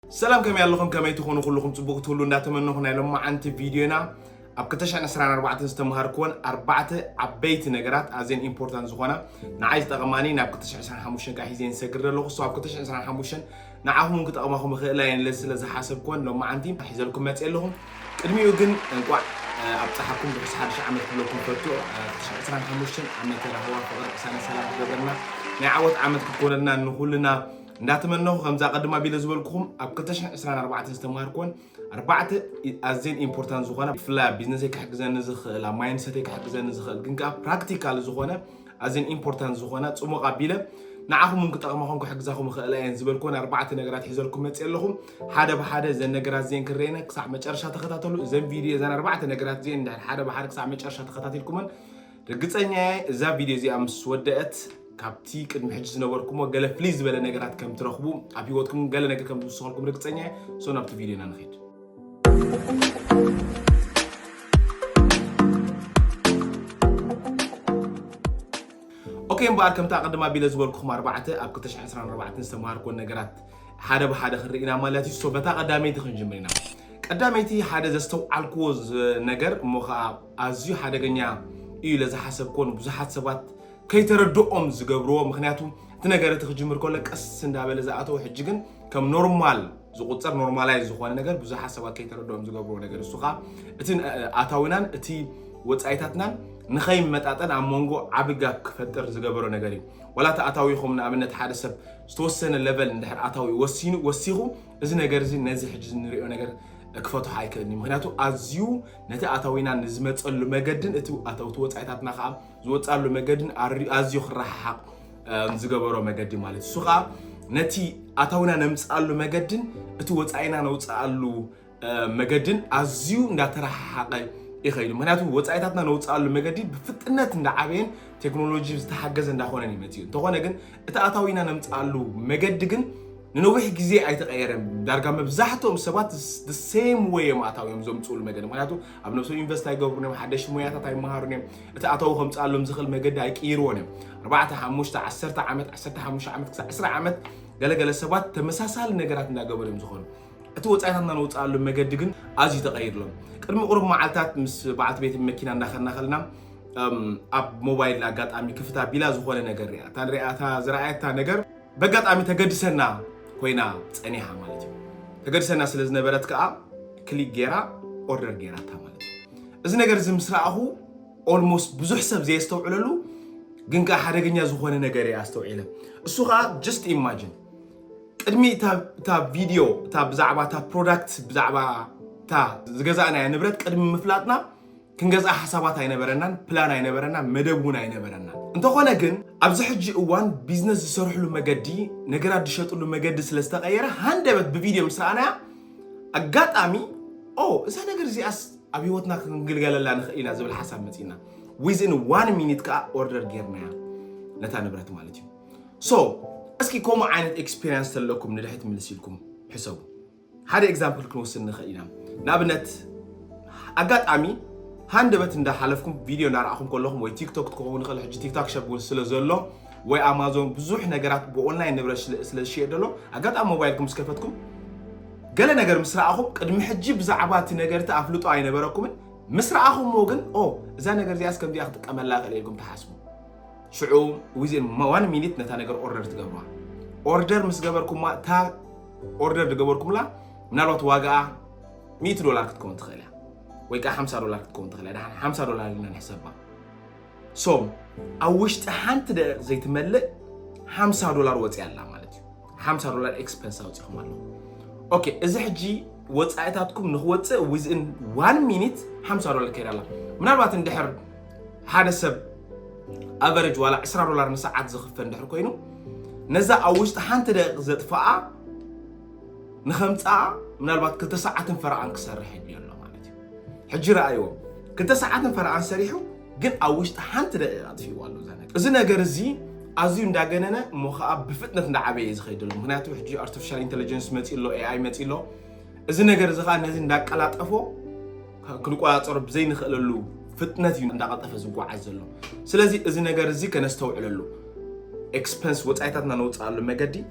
سلام كم ياللكم كم يتخونوا كلكم تبغوا تقولوا ناتمنى هنا لما عند فيديونا أبكتش عن سرنا 4 استمهاركون 4 عبيت نجارات أزين إمبورتان زخانة نعايز تغماني نبكتش عن سرنا حموشن كحيزين سكر له خصو أبكتش عن سرنا حموشن نعهم ممكن تغماهم خلين لسه حسبكون لما عندي حيزلكم ما تقلهم كلمي يوجن نقع أبتحكم بس حد شو عمل كلكم فتو سرنا حموشن عمل ترى هو فقط سنة سلام قدرنا نعود عمل كون لنا نقولنا ناتمنى خمسة قدما بيلزبلكم أبكتش إسرائيل 4 استمراركون 4 أزين إمبورتان زخانة فلا بيزنسك حجزان نزخ ماين سيتك حجزان نزخ جنكا براكتيكال زخانة أزين إمبورتان زخانة ثم قبيلة نعهم ممكن تقمهم كحجزاهم خلين زبلكون 4 نجارات حزلكم متسألهم حدا بحدا زين نجارات زين كرينا كسع متشرشة تختاتلو زين فيديو زين 4 نجارات زين حدا بحدا كسع متشرشة تختاتلكم رجعتني إذا فيديو زي أمس ودأت كابتي كن حجز نوركم وقال فليز بلا نجارات كم ترخبوا أبي وقتكم قال نجار كم توصلكم ركتني سو نبت فيديونا نخيد أوكي مبارك كم تقدم أبي لزبوركم 4 أبكتش عسران 4 نستمركم نجارات حدا بحدا خرينا مالتي سو بتقدمي تخنجمرنا قداميتي حدا زستو الكوز نجار مخا أزيو حدا جنيا إلى حسب كون بزحت سبات كي تردؤهم زجبروه مخنياتهم تنقدر تخجمر كلك أساساً دابل زعاتو حججن كم نورمال زقطر نورمالايز زخوان نقدر بزح حسابات كي تردؤهم زجبروه نقدر السخاء اتن أتاوينان اتي وتأيتاتنا نخيم متأتنا عمونجو عبقة كفتر زجبروه نقدر ولا تأتاويهم من أمنة حادثة استوسن الليفل ندحر أتاوي وسيغو إذا نقدر زين نزل حجز نريو نقدر كفتو حايكني مخنياتو أزيو نتا أتاوينا نزمت قلو مجدن اتو أتاو توتأيتاتنا خام زوت قالوا مجدن أزيو خرح نزجبروا مجدن مالت سخاء نتي أتاونا نمس قالوا مجدن اتوت عينا نوت قالوا مجدن أزيو نترح حق يخيلوا مناتو وتأيتاتنا نوت قالوا مجدن بفتنة ندعبين تكنولوجيا بتحجز ندخونا نمتين تقولنا جن أتاوينا نمس قالوا مجدن ننوح جزء أيتغيرهم درجة مبزحتهم سبات the same way ما أتاويهم زوم تقول مجد معناته أبنو سوي invest يجاوبوني محدش موياتا تاي مهاروني أتاوهم تقولهم زخل مجد هيكيروني 4 حموش 10 عمت 10 حموش عمت 10 عمت قال سبات تمساسال نجارات نجاوبهم زخل أتوت أيتنا نوت قالهم مجد جن أجي تغير لهم كلمة قرب معلتات مس بعد بيت المكينة نخلنا أب موبايل لقات عمي كفتها بلا زخل نجاريا تنرئتها زراعتها نجار بقات عمي تجد سنة كوينا تانيها مالتي تقدر سلز نبرت كأ كليك جيرا أوردر جيرا تمالتي إذا نقدر زمسرعه almost بزح سب زي استوعللو جنكا حرجني زخوانه نجاري استوعله السوقة just imagine قدمي تا فيديو تا بزعبة تا product بزعبة تا زجزانا نبرت قدمي مفلاتنا كنجز حسابات هاي نبرنا بلان هاي نبرنا مدبون هاي نبرنا انت خوانا جن أبز حجي اوان بيزنس يسرح له مجدي نقرأ دشت له مجدي سلسلة غيره هندبت بفيديو مسانا أجات أمي إذا نقدر زي أبي وطنا نقول لا نخينا زي بالحساب متينا within 1 minute كا order جيرنا نتا نبرت مالتي اسكي كوم عن experience لكم نلحت من لسيلكم حسابه هذا example كنوصل نخينا نابنت أجات أمي هندبت إن ده حلفكم فيديو نرأكم كلهم وي تيك توك تكونوا خلوا حج تيك توك شابون سلزلوا وي أمازون بزوح نجارات بأونلاين نبرش سلشيء دلوا أجد موبايلكم سكفتكم قال نجار مسرعهم قد محجي بزعبات نجارت أفلتوا عين براكم مسرعهم موجن إذا نجار زي أسكم دي أخذك أمل لا عليكم تحاسبوا شعوب ويزين ما 1 minute نتا نجار أوردر تجبروها أوردر مسجبركم ما تا أوردر تجبركم لا نالوت واقع $100 تكون تخيلها ويكا $5 تكون تخيل $5 لنا نحسبها أوشت حنت ده زي تملأ $5 وتي الله مالتي $5 إكسبنس أوتي خمالو أوكي إذا حجي وتأيتاتكم نخوت within 1 minute $5 كير الله من الوقت ندحر هذا سب average ولا $10 نساعد زخف ندحر كوينو نزا أوشت حنت ده زت فاء نخمسة من الوقت كنت ساعة فرعان كسر حبي الله حجي رأيهم كنت ساعات فرعان سريحو قل أوشت حنت دقيقات في والو زانك إذا نقرزي أزيو نداقننا مخاب بفتنة ندعبي يزخيدلو مهناتو حجي artificial intelligence متيلو AI متيلو إذا نقرزي خان نزي نداق قلات أفو كنو قلات أرب زي نخللو فتنة نداقات أفو زوقو عزلو سلازي إذا نقرزي كنستوعللو expense وتعيتاتنا نوتقالو مقدي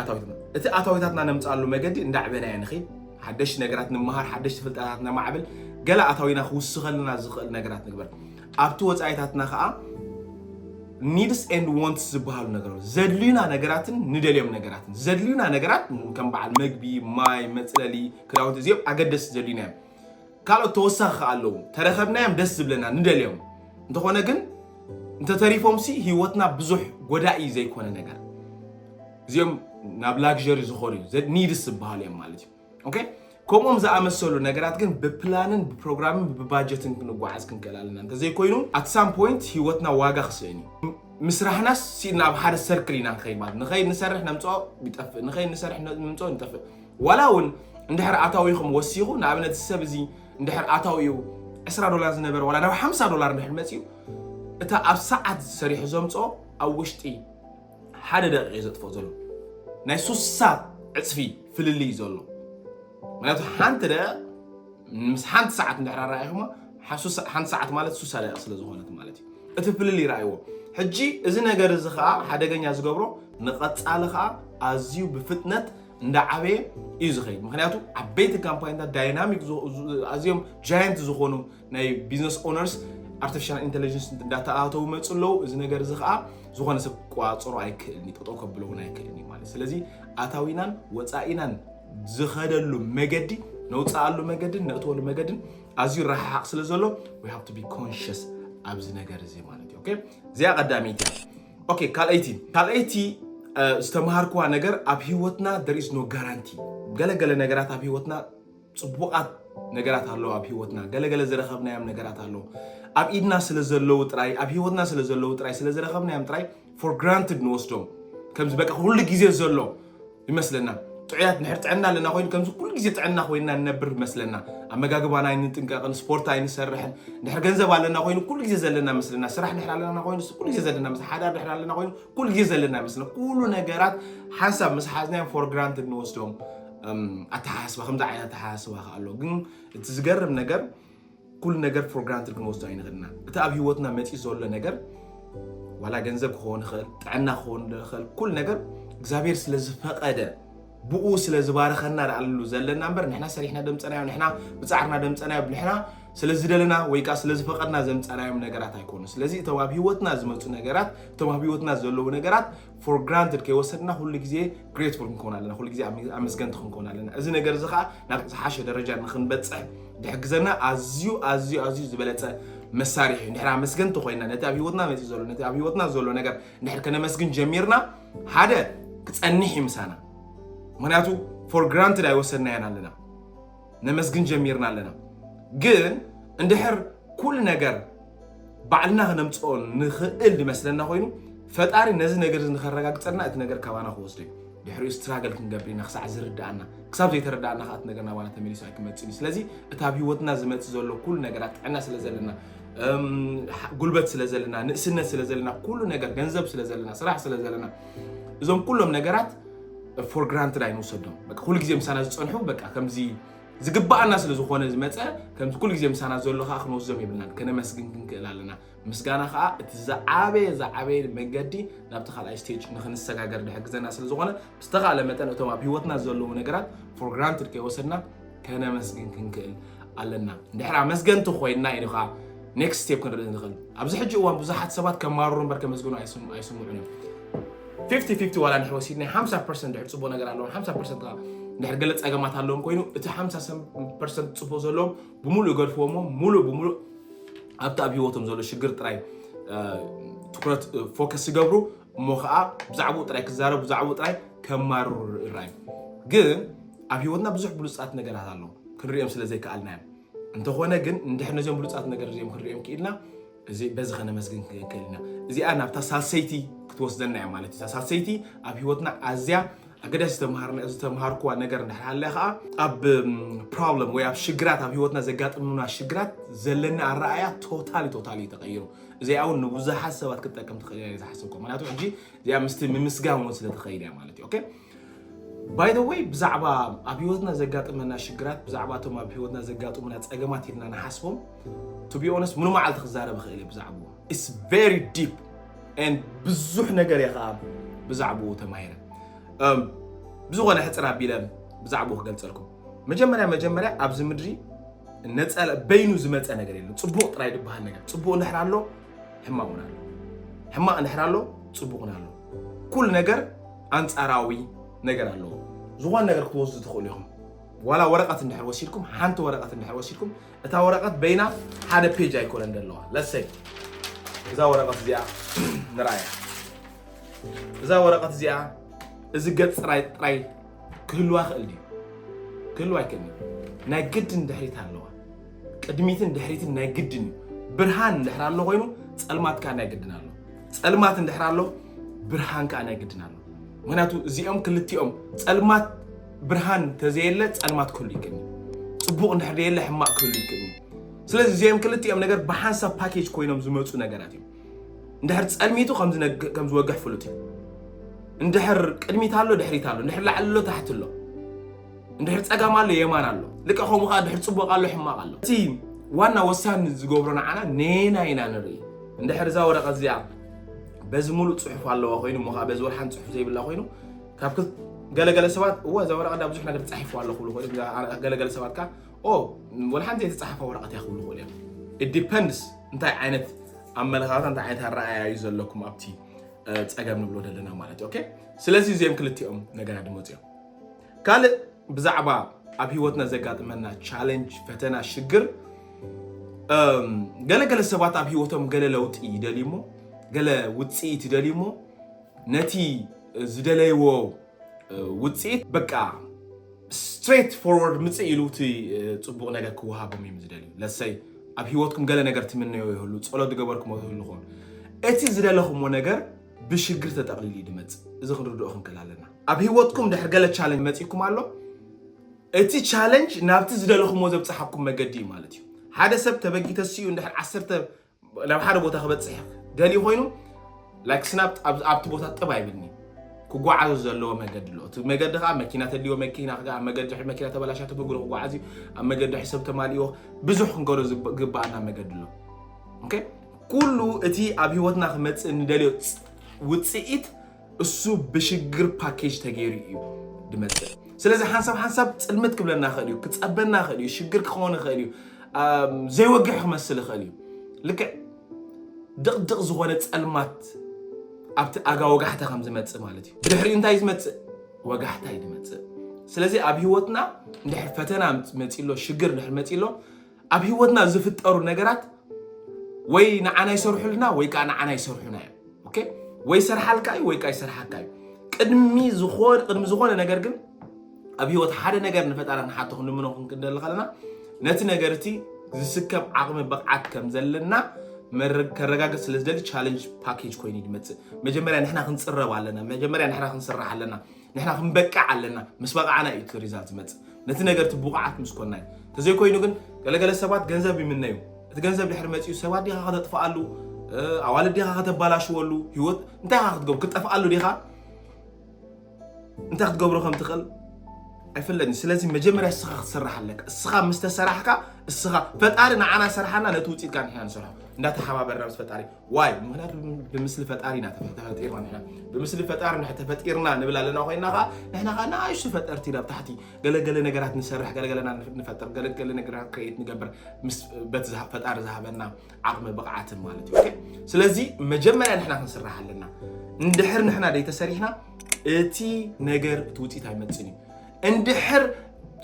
ኣታዊታትና እቲ ኣታዊታትና ነምፃሉ መገዲ እንዳዕበና ንኸይድ ሓደሽ ነገራት ንምሃር ሓደሽ ፍልጠታት ነማዕብል ገለ ኣታዊና ክውስኸልና ዝኽእል ነገራት ንግበር ኣብቲ ወፃኢታትና ከዓ needs and wants ዝበሃሉ ነገራት ዘድልዩና ነገራትን ንደልዮም ነገራትን ዘድልዩና ነገራት ከም በዓል መግቢ ማይ መፅለሊ ክዳውንቲ እዚኦም ኣገደስ ዘድልዩና እዮም ካልኦት ተወሳኺ ኣለዉ ተረኸብናዮም ደስ ዝብለና ንደልዮም እንተኾነ ግን እንተተሪፎምሲ ሂወትና ብዙሕ ጎዳኢ ዘይኮነ ነገር እዚኦም ናብ ላግዠሪ ዝኸዱ ኒድስ ዝበሃሉ እዮም ማለት እዩ ኦኬ ከምኦም ዝኣመሰሉ ነገራት ግን ብፕላንን ብፕሮግራምን ብባጀትን ክንጓዓዝ ክንክእል ኣለና እንተዘይኮይኑ at some point ሂወትና ዋጋ ክስእን እዩ ምስራሕናስ ሲድና ኣብ ሓደ ሰርክል ኢና ንኸይድ ማለት ንኸይድ ንሰርሕ ነምፅኦ ይጠፍእ ንኸይድ ንሰርሕ ነምፅኦ ይጠፍእ ዋላ እውን እንድሕር ኣታዊኹም ወሲኹ ንኣብነት ሰብ እዚ እንድሕር ኣታዊኡ $20 ዝነበረ ዋላ ናብ $50 እንድሕር መፅኡ እታ ኣብ ሰዓት ሰሪሑ ዘምፅኦ ኣብ ውሽጢ ሓደ ደቂቕ እዩ ዘጥፍኦ ዘሎ ናይ 60 ዕፅፊ ፍልልይ ዘሎ ምክንያቱ ሓንቲ ደቂቕ ምስ ሓንቲ ሰዓት እንድሕር ኣረኣይኹሞ ሓንቲ ሰዓት ማለት 60 ደቂቕ ስለ ዝኾነት ማለት እዩ እቲ ፍልልይ ይረኣይዎ ሕጂ እዚ ነገር እዚ ከዓ ሓደገኛ ዝገብሮ ንቐፃሊ ከዓ ኣዝዩ ብፍጥነት እንዳዓበየ እዩ ዝኸይድ ምክንያቱ ዓበይቲ ካምፓኒታት ዳይናሚክ ኣዝዮም ጃያንት ዝኾኑ ናይ ቢዝነስ ኦነርስ artificial intelligence እንዳተኣተው መፅኡ ኣለዉ እዚ ነገር እዚ ከዓ ዝኾነ ሰብ ቋፅሮ ኣይክእልኒ ጠጠው ከብሎ እውን ኣይክእልኒ ማለት ስለዚ ኣታዊናን ወፃኢናን ዝኸደሉ መገዲ ነውፃኣሉ መገድን ነእትወሉ መገድን ኣዝዩ ረሓቕ ስለ ዘሎ we have to be conscious ኣብዚ ነገር እዚ ማለት እዩ ኦኬ እዚኣ ቀዳሚት እያ ኦኬ ካልአይቲ ዝተምሃርክዋ ነገር ኣብ ሂወትና there is no guarantee ገለገለ ነገራት ኣብ ሂወትና ጽቡቃት ነገራት ኣለዉ ኣብ ሂወትና ገለገለ ዝረኸብናዮም ነገራት ኣለዉ ኣብ ኢድና ስለ ዘለዉ ጥራይ ኣብ ሂወትና ስለ ዘለዉ ጥራይ ስለ ዝረኸብናዮም ጥራይ for granted ንወስዶም ከምዚ በቃ ኩሉ ግዜ ዘሎ ይመስለና ጥዕያት ንሕር ጥዕና ኣለና ኮይኑ ከምዚ ኩሉ ግዜ ጥዕና ኮይንና ንነብር ይመስለና ኣመጋግባና ኣይንጥንቀቕን ስፖርት ኣይንሰርሕን ንሕር ገንዘብ ኣለና ኮይኑ ኩሉ ግዜ ዘለና መስለና ስራሕ ንሕር ኣለና ኮይኑ ኩሉ ግዜ ዘለና መስለ ሓዳር ንሕር ኣለና ኮይኑ ኩሉ ግዜ ዘለና መስለና ኩሉ ነገራት ሓንሳብ ምስ ሓዝናዮም for granted ንወስዶም ኣተሓስባ ከምዚ ዓይነት ኣተሓስባ ኣሎ ግን እቲ ዝገርም ነገር ኩሉ ነገር for granted ክንወስዶ ኣይንኽእልና እቲ ኣብ ሂወትና መፂ ዘሎ ነገር ዋላ ገንዘብ ክኸውን ይኽእል ጥዕና ክኸውን ይኽእል ኩሉ ነገር እግዚአብሔር ስለ ዝፈቐደ ብኡ ስለ ዝባረኸና ዳኣሉ ዘለና እምበር ንሕና ሰሪሕና ደምፀናዮ ንሕና ብፃዕርና ደምፀናዮ ንሕና ስለ ዝደለና ወይ ከዓ ስለ ዝፈቐድና ዘምፀናዮም ነገራት ኣይኮኑ ስለዚ እቶም ኣብ ሂወትና ዝመፁ ነገራት እቶም ኣብ ሂወትና ዘለዉ ነገራት for granted ከይወሰድና ኩሉ ግዜ grateful ክንከውን ኣለና ኩሉ ግዜ ኣመስገንቲ ክንከውን ኣለና እዚ ነገር እዚ ከዓ ናብ ዝሓሸ ደረጃ ንክንበፅሕ ድሕግዘና ኣዝዩ ዝበለፀ መሳርሒ ንሕና ኣመስገንቲ ኮይና ነቲ ኣብ ሂወትና መፂ ዘሎ ነቲ ኣብ ሂወትና ዘሎ ነገር ንሕር ከነመስግን ጀሚርና ሓደ ክፀኒሕ ይምሳና ምክንያቱ for granted ኣይወሰድናያን ኣለና ነመስግን ጀሚርና ኣለና ግን እንድሕር ኩሉ ነገር ባዕልና ክነምፅኦ ንኽእል ድመስለና ኮይኑ ፈጣሪ ነዚ ነገር ንኸረጋግፀልና እቲ ነገር ካባና ክወስዶ እዩ ድሕሪኡ ስትራገል ክንገብር ኢና ክሳዕ ዝርዳእና ክሳብ ዘይተረዳእና ከዓ እቲ ነገር ናባና ተመሊሱ ኣይክመፅእ እዩ ስለዚ እቲ ኣብ ሂወትና ዝመፅእ ዘሎ ኩሉ ነገራት ጥዕና ስለ ዘለና ጉልበት ስለ ዘለና ንእስነት ስለ ዘለና ኩሉ ነገር ገንዘብ ስለ ዘለና ስራሕ ስለ ዘለና እዞም ኩሎም ነገራት for granted ኣይንወሰዶም በቃ ኩሉ ግዜ ምሳና ዝፀንሑ በቃ ከምዚ ዝግባአና ስለ ዝኾነ ዝመፀ ከምዚ ኩሉ ግዜ ምሳና ዘሎ ከዓ ክንወስዶም የብልናን ከነመስግን ክንክእል ኣለና ምስጋና ከዓ እቲ ዝዓበየ መገዲ ናብቲ ካልኣይ ስቴጅ ንክንሰጋገር ድሕግዘና ስለ ዝኾነ ብዝተኻእለ መጠን እቶም ኣብ ሂወትና ዘለዉ ነገራት for granted ከይወሰድና ከነመስግን ክንክእል ኣለና እንድሕር ኣመስገንቲ ኮይንና ኢሉ ከዓ next step ክንርኢ ንኽእል ኣብዚ ሕጂ እዋን ብዙሓት ሰባት ከማርሩ እምበር ከመስግኑ ኣይስምዑን እዮም 50-50 ዋላ ንሕር ወሲድና 50% ድሕር ፅቡቅ ነገር ኣለዎም 50% ከዓ ድሕር ገለ ፀገማት ኣለዎም ኮይኑ እቲ 50% ፅቡቅ ዘለዎም ብምሉእ ገድፍዎሞ ሙሉእ ኣብቲ ኣብ ሂወቶም ዘሎ ሽግር ጥራይ ትኩረት ፎከስ ይገብሩ እሞ ከዓ ብዛዕባኡ ጥራይ ክዛረቡ ብዛዕባኡ ጥራይ ከማርሩ ይረኣዩ ግን ኣብ ሂወትና ብዙሕ ብሉፃት ነገራት ኣለዉ ክንሪኦም ስለ ዘይከኣልና እዮም እንተኾነ ግን እንድሕር ነዚኦም ብሉፃት ነገር እዚኦም ክንሪኦም ክኢልና እዚ በዚ ከነመስግን ክንክእል ኢና እዚኣ ናብታ ሳልሰይቲ ክትወስደና እያ ማለት እዩ ሳልሰይቲ ኣብ ሂወትና ኣዝያ ኣገዳሲ ዝተምሃርክዋ ነገር እንድሕር ከዓ ኣብ ፕሮብለም ወይ ኣብ ሽግራት ኣብ ሂወትና ዘጋጥሙና ሽግራት ዘለና ኣረኣያ ቶታሊ ተቐይሩ እዚኣ እውን ንብዙሓት ሰባት ክትጠቅም ትኽእል እያ ዝሓስብኮ ምክንያቱ ሕጂ እዚኣ ምስቲ ምምስጋን እውን ስለትኸይድ እያ ማለት እዩ ኦኬ by the way ብዛዕባ ኣብ ሂወትና ዘጋጥመና ሽግራት ብዛዕባ እቶም ኣብ ሂወትና ዘጋጥሙና ፀገማት ኢልና ንሓስቦም to be honest ምኑ መዓልቲ ክዛረብ ክእል ብዛዕባኡ it's very deep and ብዙሕ ነገር እየ ከዓ ብዛዕባኡ ተማሂረ بزغنا حصرا بيلم بزعبو خገልጸልኩም መጀመሪያ ኣብዚ ምድሪ ነጸለ በይኑ ዝመጸ ነገር የለም ጽቡቕ ጥራይ ድባሃል ነገር ጽቡቕ እንድሕራሎ ሕማቅና ኣሎ ሕማቅ እንድሕራሎ ጽቡቕና ኣሎ ኩል ነገር አንጻራዊ ነገር አለው ዝሆን ነገር ክትወስዱ ትኽእሉ ኢኹም ዋላ ወረቀት እንድሕር ወሲድኩም ሓንቲ ወረቀት እንድሕር ወሲድኩም እታ ወረቀት በይና ሓደ ፔጅ ኣይኮነን ደለዋ ለሰይ እዛ ወረቀት እዚኣ ንራያ እዛ ወረቀት እዚኣ እዚ ገጽ ጥራይ ክህልዋ ክእል ድዩ ክህልዋ ኣይከኣልን ናይ ግድን ድሕሪት ኣለዋ ቅድሚትን ድሕሪትን ናይ ግድን ብርሃን እንድሕር ኣሎ ኮይኑ ጸልማት ከዓ ናይ ግድን ኣሎ ጸልማት እንድሕር ኣሎ ብርሃን ከዓ ናይ ግድን ኣሎ ምክንያቱ እዚኦም ክልቲኦም ጸልማት ብርሃን ተዘየለ ጸልማት ክህሉ ይክእኒ ጽቡቕ እንድሕር ደየለ ሕማቅ ክህሉ ይክእኒ ስለዚ እዚኦም ክልቲኦም ነገር ብሓንሳብ ፓኬጅ ኮይኖም ዝመፁ ነገራት እዮም እንድሕር ጸልሚቱ ከም ዝወግሕ ፍሉጥ እዩ እንድሕር ቅድሚት ኣሎ ድሕሪት ኣሎ እንድሕር ላዕሊ ኣሎ ታሕቲ ኣሎ እንድሕር ጸጋም ኣሎ የማን ኣሎ ልቀ ከምኡ ከዓ ድሕር ጽቡቕ ኣሎ ሕማቅ ኣሎ እቲ ዋና ወሳኒ ዝገብሮና ዓና ኔና ኢና ንርኢ እንድሕር እዛ ወረቐት እዚኣ በዚ ሙሉእ ጽሑፍ ኣለዎ ኮይኑ ሞኻ በዚ ወርሓን ጽሑፍ ዘይብላ ኮይኑ ካብ ገለገለ ሰባት እዛ ወረቐት ብዙሕ ነገር ተጻሒፉ ኣሎ ክብሉ ኮይኑ ገለገለ ሰባት ከዓ ወልሓን ዘይተጻሓፈ ወረቐት እያ ክብሉ ኮይኑ it depends እንታይ ዓይነት ኣመለኻኽታ እንታይ ዓይነት ኣረኣእያ እዩ ዘለኩም ኣብቲ ጸገም ንብሎ ዘለና ማለት ኦኬ ስለዚ እዚኦም ክልቲኦም ነገራት ድመፁ እዮም ካልእ ብዛዕባ ኣብ ህይወትና ዘጋጥመና ቻሌንጅ ፈተና ሽግር ገለገለ ሰባት ኣብ ህይወቶም ገለ ለውጢ ይደልይሞ ገለ ውጽኢት ይደልይሞ ነቲ ዝደለይዎ ውጽኢት በቃ ስትሬት ፎርወርድ ምጽእ ኢሉ እቲ ጽቡቕ ነገር ክወሃቦም እዮም ዝደልዩ ለሰይ ኣብ ህይወትኩም ገለ ነገር ትምነዮ ይህሉ ጸሎት ገበርኩም ይህሉ ኾን እቲ ዝደለኹምዎ ነገር ብሽግር ተጠቕሊሉ ይድመጽእ እዚ ክንርድኦ ክንክእል ኣለና ኣብ ህይወትኩም ድሕር ገለ ቻሌንጅ መጺኩም ኣሎ እቲ ቻሌንጅ ናብቲ ዝደለኹምዎ ዘብጽሓኩም መገዲ እዩ ማለት እዩ ሓደ ሰብ ተበጊተሲኡ እንድሕር 10 ናብ ሓደ ቦታ ክበጽሕ ደልዩ ኮይኑ ላይክ ስናፕ ኣብቲ ቦታ ጥብ ኣይብልኒ ክጓዓዙ ዘለዎ መገዲ ኣሎ እቲ መገዲ ከዓ መኪና ተድልዮ መኪና ከዓ መገዲ መኪና ተበላሻተ ብግሩ ክጓዓዙ ኣብ መገዲ ሕሰብ ተማልዮ ብዙሕ ክንገሮ ዝግባአና መገዲ ኣሎ ኦኬ ኩሉ እቲ ኣብ ህይወትና ክመጽእ ንደልዮ ውጽኢት እሱ ብሽግር ፓኬጅ ተገይሩ እዩ ድመጽእ ስለዚ ሓንሳብ ጽልምት ክብለና ክእል እዩ ክጸበና ክእል እዩ ሽግር ክኾን ክእል እዩ ዘይወግሕ ክመስል ክእል እዩ ልክዕ ድቕድቕ ዝኾነ ጸልማት ኣብቲ ኣጋ ወጋሕታ ከም ዝመጽእ ማለት እዩ ብድሕሪኡ እንታይ ዝመጽእ ወጋሕታ እዩ ዝመጽእ ስለዚ ኣብ ህይወትና እንድሕር ፈተና መጺሎ ሽግር እንድሕር መጺሎ ኣብ ህይወትና ዝፍጠሩ ነገራት ወይ ንዓና ይሰርሑልና ወይ ከዓ ንዓና ይሰርሑና እዮም ኦኬ ወይ ሰርሓልካ እዩ ወይ ከዓ ይሰርሓካ እዩ ቅድሚ ዝኾነ ነገር ግን ኣብ ህይወት ሓደ ነገር ንፈጣሪ ንሓቶ ክንምኖ ክንደል ከለና ነቲ ነገር እቲ ዝስከብ ዓቕሚ ብቕዓት ከም ዘለና ከረጋገጽ ስለዝደሊ ቻሌንጅ ፓኬጅ ኮይኑ ይመጽእ መጀመርያ ንሕና ክንጽረብ ኣለና መጀመርያ ንሕና ክንስራሕ ኣለና ንሕና ክንበቃዕ ኣለና ምስ በቃዕና እዩ ሪዛልት ዝመጽእ ነቲ ነገር ብቕዓት ምስ ኮና እዩ ተዘይ ኮይኑ ግን ገለገለ ሰባት ገንዘብ ይምነዩ እቲ ገንዘብ ድሕሪ መጽኡ ሰባት ዲኻ ከተጥፍኣሉ ኣዋልድ ዲኻ ከተባላሽወሉ ህይወት እንታይ ክትገብሩ ክትጠፍኣሉ ዲኻ እንታይ ክትገብሩ ከም ትኽእል ኣይፈለጥኒ ስለዚ መጀመርያ እስኻ ክትስራሕ ኣለካ እስኻ ምስ ተሰራሕካ እስኻ ፈጣሪ ንዓና ሰርሓና ነቲ ውፅኢትካ ንሕና ንሰርሖ እንዳተሓባበርና ምስ ፈጣሪ ዋይ ምክንያቱ ብምስሊ ፈጣሪ ኢና ተፈጢርና ንሕና ብምስሊ ፈጣሪ ተፈጢርና ንብል ኣለና ኮይና ኸ ንሕና ኸ ንኣይሱ ፈጠርቲ ናብ ታሕቲ ገለገለ ነገራት ንሰርሕ ገለገለና ንፈጥር ገለገለ ነገራት ክሬት ንገብር ምስ በቲ ፈጣሪ ዝሃበና ዓቕሚ ብቕዓትን ማለት እዩ ኦኬ ስለዚ መጀመርያ ንሕና ክንስራሕ ኣለና እንድሕር ንሕና ደይተሰሪሕና እቲ ነገር እቲ ውፅኢት ኣይመጽእን እዩ እንድሕር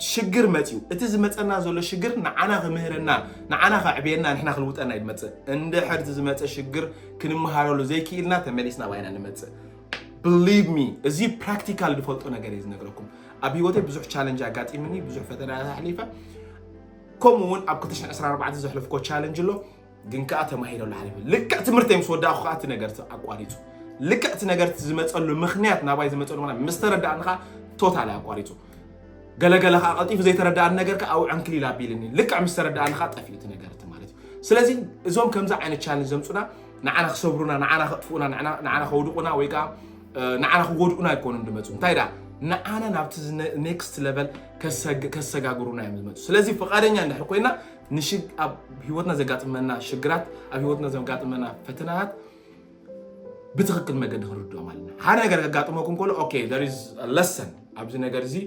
ሽግር መጽኡ እቲ ዝመጸና ዘሎ ሽግር ንዓና ክምህረና ንዓና ክዕብየና ንሕና ክልውጠና ይመጽእ እንድሕር እቲ ዝመጸ ሽግር ክንመሃረሉ ዘይክኢልና ተመሊስና ባይና ንመጽእ believe me እዚ ፕራክቲካል ድፈልጦ ነገር እዩ ዝነግረኩም ኣብ ህይወተይ ብዙሕ ቻሌንጅ ኣጋጢምኒ ብዙሕ ፈተና ኣሕሊፈ ከምኡውን ኣብ 2014 ዘሕለፍኮ ቻሌንጅ ኣሎ ግን ከዓ ተማሂረሉ ሓሊፈ ልክዕ ትምህርተይ ምስ ወዳእኹ ከዓ እቲ ነገር ኣቋሪፁ ልክዕ እቲ ነገር ዝመጸሉ ምኽንያት ናባይ ዝመጸሉ ምኽንያት ምስ ተረዳእንኻ ቶታሊ ኣቋሪፁ ገለገለ ኸ ቀልጢፉ ዘይተረዳእን ነገር ከዓ ኣው ዕንክሊል ኣቢልኒ ልክዕ ምስ ተረዳእን ኸ ጠፊኡ እቲ ነገር እቲ ማለት እዩ ስለዚ እዞም ከምዛ ዓይነት ቻሌንጅ ዘምፁና ንዓና ክሰብሩና ንዓና ከጥፍኡና ንዓና ከውድቁና ወይ ከዓ ንዓና ክጎድኡና ኣይኮኑን ድመፁ እንታይ ዳ ንዓና ናብቲ ኔክስት ሌቨል ከሰጋግሩና እዮም ዝመፁ ስለዚ ፈቃደኛ እንድሕር ኮይና ኣብ ህይወትና ዘጋጥመና ሽግራት ኣብ ህይወትና ዘጋጥመና ፈተናታት بتخكل مجد خرجوا مالنا. حنا قاعد قاطمكم كله. Okay, there is a lesson. ابز ነገር እዚ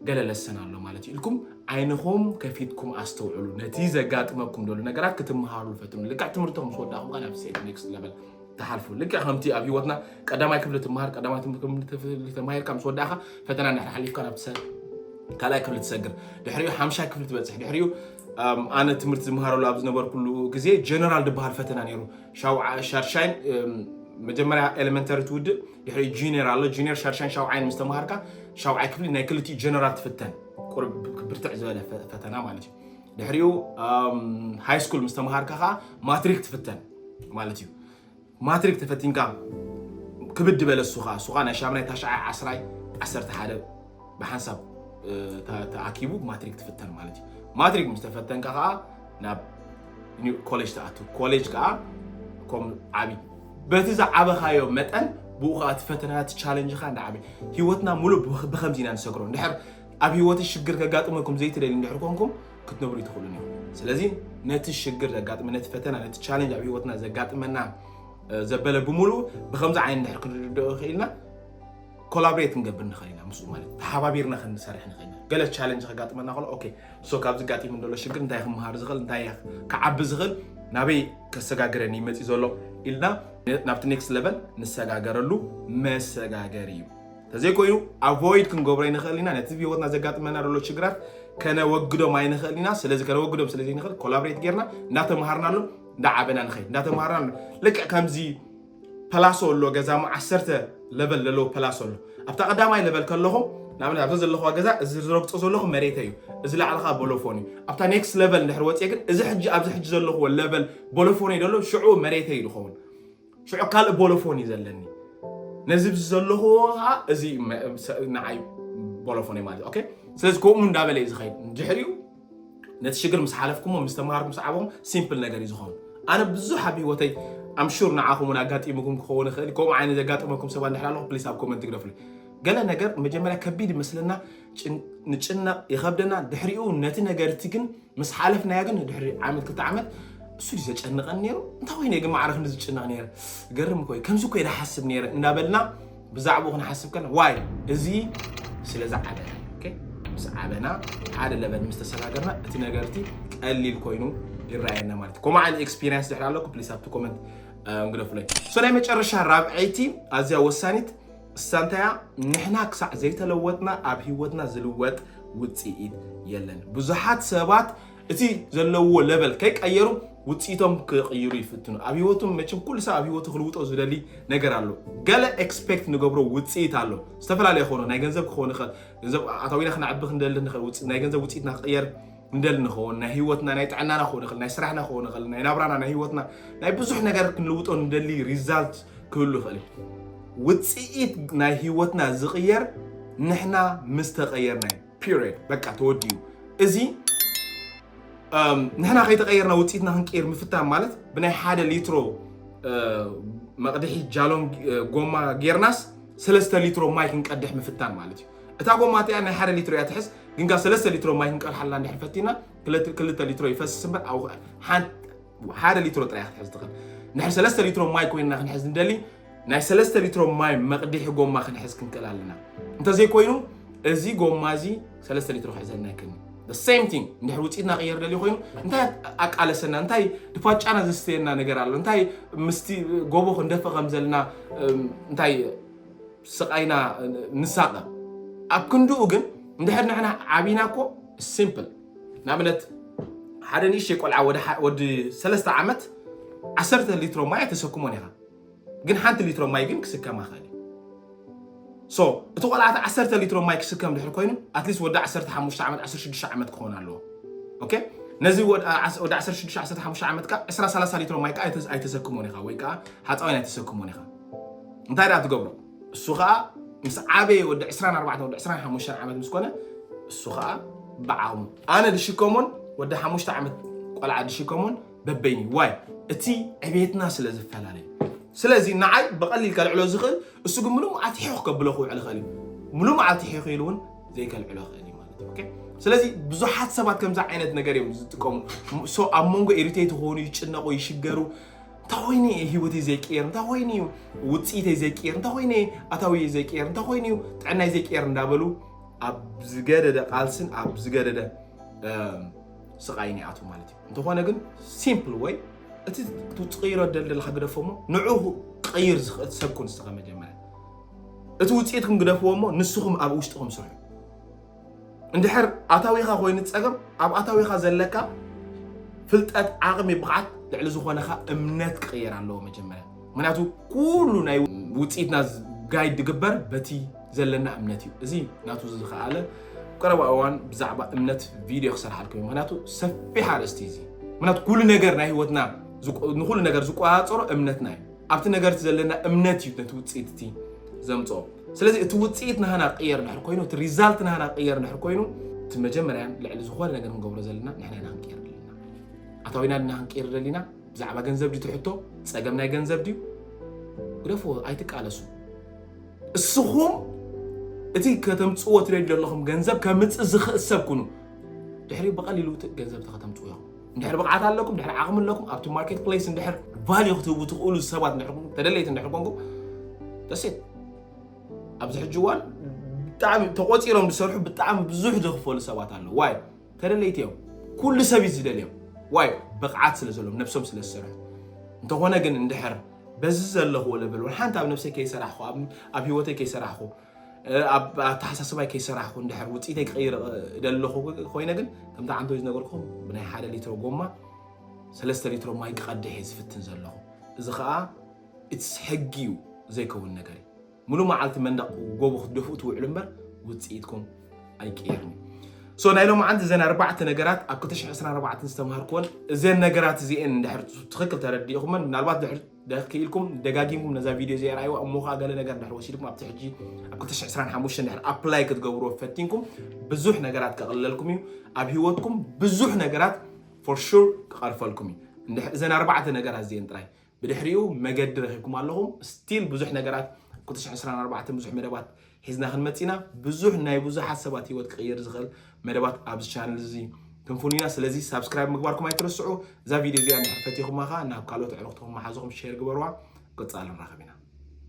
ገለለሰና አለው ማለት ይልኩም አይንኹም ከፊትኩም አስተውዕሉ ነቲ ዘጋጥመኩም ደሉ ነገራት ክትመሃሩ ፈትኑ ልክ ትምርቶም ወዳኹም ጋር ኣብ ሴት ኔክስት ሌቨል ተሓልፉ ልክ ከምቲ ኣብ ህይወትና ቀዳማይ ክፍሊ ትመሃር ቀዳማይ ክፍሊ ተማሂር ከም ወዳኻ ፈተና ንሓሊፍካ ናብ ካልኣይ ክፍሊ ትሰግር ድሕሪኡ 5 ክፍሊ ትበጽሕ ድሕሪኡ ኣነ ትምርት ዝመሃረሉ ኣብ ዝነበር ኩሉ ግዜ ጀነራል ድበሃል ፈተና ነይሩ ሻርሻይን መጀመሪያ ኤሌመንተሪ ትውድ ድሕሪ ጁኒየር ኣሎ ጁኒየር ሻርሻይን ሻውዓይን ምስተማሃርካ ሻውዓይ ክፍሊ ናይ ክልቲ ጀነራል ትፍተን ቁርብ ብርትዕ ዝበለ ፈተና ማለት እዩ ድሕሪኡ ሃይ ስኩል ምስተማሃርካ ማትሪክ ትፍተን ማለት እዩ ማትሪክ ተፈቲንካ ክብድ በለሱኻ ሱኻ ናይ ሻምናይ ታሽዓይ 10 11 በሐሳብ ተኣኪቡ ማትሪክ ትፍተን ማለት እዩ ማትሪክ ምስተፈተንካ ናብ ኮሌጅ ተኣቱ ኮሌጅ ከም ዓቢ በቲ ዝዓበኻዮ መጠን ብኡኻ ትፈተናት ቻሌንጅ ኻ እንዳዓቢ ህይወትና ሙሉ ብኸምዚና ንሰግሮ እንድሕር ኣብ ህይወትሽ ሽግር ከጋጥመኩም ዘይትደሊ እንድሕር ኮንኩም ክትነብሩ ይትኽእሉን እዮም ስለዚ ነቲ ሽግር ዘጋጥመ ነቲ ፈተና ነቲ ቻሌንጅ ኣብ ህይወትና ዘጋጥመና ዘበለ ብሙሉ ብኸምዚ ዓይን እንድሕር ክንርድኦ ኽኢልና ኮላብሬት ንገብር ንኽእልና ምስኡ ማለት ተሓባቢርና ክንሰርሕ ንኽእልና ገለ ቻሌንጅ ከጋጥመና ከሎ ኦኬ ሶ ካብ ዝጋጥም እንደሎ ሽግር እንታይ ክመሃር ዝኽእል እንታይ ክዓቢ ዝኽእል ናበይ ከሰጋግረኒ ይመፅእ ዘሎ ኢልና ናብቲ ኔክስት ሌቨል ንሰጋገረሉ መሰጋገር እዩ ተዘይኮይኑ ኣቮይድ ክንገብሮ ይንኽእል ኢና ነቲ ህይወትና ዘጋጥመና ዘሎ ሽግራት ከነወግዶም ኣይንኽእል ኢና ስለዚ ከነወግዶም ስለዘይንኽእል ኮላብሬት ጌርና እንዳተመሃርናሉ እንዳዓበና ንኸይድ እንዳተመሃርና ልክዕ ከምዚ ፕላሶ ኣሎ ገዛማ 10 ሌቨል ዘለዎ ፕላሶ ኣሎ ኣብታ ቀዳማይ ሌቨል ከለኹም ናብና ኣብዛ ዘለኹዋ ገዛ እዚ ዝረግፆ ዘለኹ መሬት እዩ እዚ ላዕልኻ ቦሎፎን እዩ ኣብታ ኔክስት ሌቨል እንድሕር ወፅየ ግን እዚ ሕጂ ኣብዚ ሕጂ ዘለኹዎ ሌቨል ቦሎፎን እዩ ደሎ ሽዑ መሬት እዩ ዝኸውን ሽዑ ካልእ ቦሎፎን እዩ ዘለኒ ነዚ ዘለኹ እዚ ንዓይ ቦሎፎን እዩ ማለት ኦኬ ስለዚ ከምኡ እንዳበለ እዩ ዝኸይድ ድሕሪኡ ነቲ ሽግር ምስ ሓለፍኩሞ ምስ ተምሃርኩም ሰዓብኩም ሲምፕል ነገር እዩ ዝኸውን ኣነ ብዙሕ ኣብ ህይወተይ ኣምሹር ንዓኹም ኣጋጢሙኩም ክኸውን ይኽእል ከምኡ ዓይነት ዘጋጥመኩም ሰባት እንድሕር ኣለኹ ፕሊስ ኣብ ኮመንት ግደፍሉ ገለ ነገር መጀመሪያ ከቢድ ይመስለና ንጭነቕ ይኸብደና ድሕሪኡ ነቲ ነገርቲ ግን ምስ ሓለፍናያ ግን ድሕሪ ዓመት ክልተ ዓመት እሱ ዘጨንቐን ነይሩ እንታይ ወይ ግን ማዕረኽ ዝጭነቕ ነይረ ገርም ኮይ ከምዚ ኮይ ሓስብ ነይረ እንዳበልና ብዛዕባኡ ክንሓስብ ከለና ዋይ እዚ ስለዝዓበና ኦኬ ምስ ዓበና ሓደ ለበል ምስ ተሰጋገርና እቲ ነገርቲ ቀሊል ኮይኑ ይራኣየና ማለት ከምኡ ዓይነት ኤክስፒሪየንስ ድሕሪ ኣለኩ ፕሊስ ኣብቲ ኮመንት እንግደፍለይ ሶ ናይ መጨረሻ ራብዐይቲ ኣዝያ ወሳኒት استانتايا نحنا كسع زي تلوتنا أب هيوتنا زلوت وتسيد يلن بزحات سبات اتي زلو ليفل كيك أيرو وتسيتهم كيرو يفتنو أب هيوتهم ماشي كل ساعة أب هيوت خلوت أو زلالي نجرالو قال expect نجبرو وتسيد على استفلا عليه خونه نيجنزب خونه خل جنزب عطوينا خنا عبد خندل نخل نيجنزب وتسيد نغير ندل نخون نهيوتنا نيتعنا نخون خل نسرحنا خون خل نينابرنا نهيوتنا نيبزح نجر كنلوت أو ندلي result كله خلي وتسيد ناي هيوتنا زغير نحنا مستغيرنا period بقى توديو ازي نحنا غير تغيرنا وتسيدنا هنكير مفتاح مالت بناي حدا لترو مقدحي جالون غوما غيرناس 3 لترو مايك نقدح مفتاح مالت اتا غوما تاع ناي حدا لترو يا تحس غنقا 3 لترو مايك نقال حلا ندحر فتينا كل لترو يفسس او حدا لترو طريح تحس دخل نحر 3 لترو مايك وين نحس ندلي ناي 3 لتر ماي مقديح غوما خنحس كنكلالنا انت زي كوينو ازي غومازي 3 لتر حزنا كني the same thing ندحر وصيتنا غير دلي خوينو انت اقالسنا انتي دفاጫና زستينا ነገር አለ እንታይ ምስቲ ጎቦ እንደፈ ከምዘልና እንታይ ስቃይና ንሳቀ አክንዱ ግን እንድሕር ንሕና ዓቢናኮ ሲምፕል ናብነት ሓደ ንሽ ቆልዓ ወዲ 3 ዓመት 10 ሊትሮ ማይ ተሰክሞን ይኻ ግን ሓንቲ ሊትሮ ማይ ግን ክስከማ ኸሊ ሶ እቲ ቆልዓት 10 ሊትሮ ማይ ክስከም ድሕር ኮይኑ አትሊስት ወዲ 15 ዓመት 16 ዓመት ክኾን ኣለዎ ኦኬ ነዚ ወዲ 16 15 ዓመት ካ 30 ሊትሮ ማይ ካ ኣይተሰክሞን ይኻ ወይ ካ ሓፃዊን ኣይተሰክሞን ይኻ እንታይ ዳ ትገብሮ እሱ ኸኣ ምስ ዓበየ ወዲ 24 ወዲ 25 ዓመት ምስ ኮነ እሱ ኸኣ በዓሙ ኣነ ድሽከሞን ወዲ 5 ዓመት ቆልዓ ድሽከሞን በበይኒ ዋይ እቲ ዕቤትና ስለ ዝፈላለዩ ስለዚ ንዓይ በቀሊል ካልዕሎ ዝኽእል እሱ ግን ምሉእ መዓልቲ ሒኹ ከብሎ ክውዕል ኽእል ምሉእ መዓልቲ ሒኹ ኢሉ እውን ዘይከልዕሎ ኽእል ማለት ኦኬ ስለዚ ብዙሓት ሰባት ከምዛ ዓይነት ነገር እዮም ዝጥቀሙ ሶ ኣብ መንጎ ኢሪቴት ሆኑ ይጭነቁ ይሽገሩ እንታይ ወይኒ ህይወተይ ዘይቀየር እንታይ ወይኒ ውፅኢተይ ዘይቀየር እንታይ ወይኒ ኣታዊ ዘይቀየር እንታይ ወይኒ ጥዕናይ ዘይቀየር እንዳበሉ أبزجدة قالسن أبزجدة سقايني عطوا مالتي أنت هو أنا قن simple way أنت تغير الدل الحاجة فمو نوعه غير سبكون استقامة جماعة أنت وتيتكم قد فمو نسخهم أبو وشتهم سرح عند حر أتاويها خوي نتسقم أب أتاويها زلكا فلتأت عقمي بقعت لعل زخوانها أمنات غير عن لهم جماعة مناتو كلنا وتيتنا قايد دقبر بتي زلنا أمنتي زي ناتو زخالة قربوا أوان بزعبة أمنت فيديو خسر حالكم مناتو سفي حارستيزي مناتو كل نجار ناهي وتنا نقول نجار زقوات صار أمنتنا أبت نجار تزلنا أمنتي تنتوتيتي زمتو سلازي توتيتنا هنا قير نحر كوينو تريزالتنا هنا قير نحر كوينو تمجمران لعل زخوان نجار نقول زلنا نحن نحكير لنا أتوينا نحكير لنا بزعبة جنزب دي تحطه سأجمنا جنزب دي قرفوا أيتك على سو السخوم أتي كتم تصوت رجل لهم جنزب كمتزخ السبكونو دحري بقليلو جنزب تختم تصويا دحر بقعت لكم دحر عقم لكم أبتو ماركت بليس دحر فاليو تبغوا تقولوا السبات نحكم تدليت نحكمكم تسيت أبزح الجوال تعم تقوتيرهم بسرح بالتعم بزح دخفوا السبات على واي تدليت يوم كل سبي زيد اليوم واي بقعت سلسلهم نفسهم سلسلة أنت هنا جن دحر بزز الله هو لبل والحين تعب نفسك كي سرحه أب هوتك كي سرحه أب تحسسباي كي سرحه ندحر وتيتك غير دله خوينا جن تم عنده يزن نقولكم بناء حالة لتر جمة 3 لتر ما يقعد حز في التنزله إذا خاء اتسحجيو زي كون نجاري ملو ما عالت من جوب خدفوت وعلمبر وتسيدكم أي كيرني سو نايلو ما عندي زين 4 نجارات أكتش عسنا 4 نستمر كون زين نجارات زي إن دحر تخكل ترديهم من البعض دحر داخل لكم دقاقينكم نزا فيديو زي رأيو أموها قال نجار دحر وشيلكم أبتحجي أكتش عسران حموش دحر أبلاي كتجوروا فتينكم بزوح نجارات كقللكم أبهوتكم بزوح نجارات for sure كقرفلكم زين 4 نجارات زين تراي بدحريو مقدر هيكم علىهم ستيل بزوح نجارات أكتش عسران 4 بزوح مدبات حزنا خدمتنا بزوح ناي بزوح حسابات هيوت كغير زغل مدبات أبز channel زي تنفونينا سلازي سبسكرايب مقباركم يترسعوا زا فيديو زي عن حفتيكم ماخا أنا بقالوت علاقتهم مع حزوكم شير قبروا قد سألنا رخبنا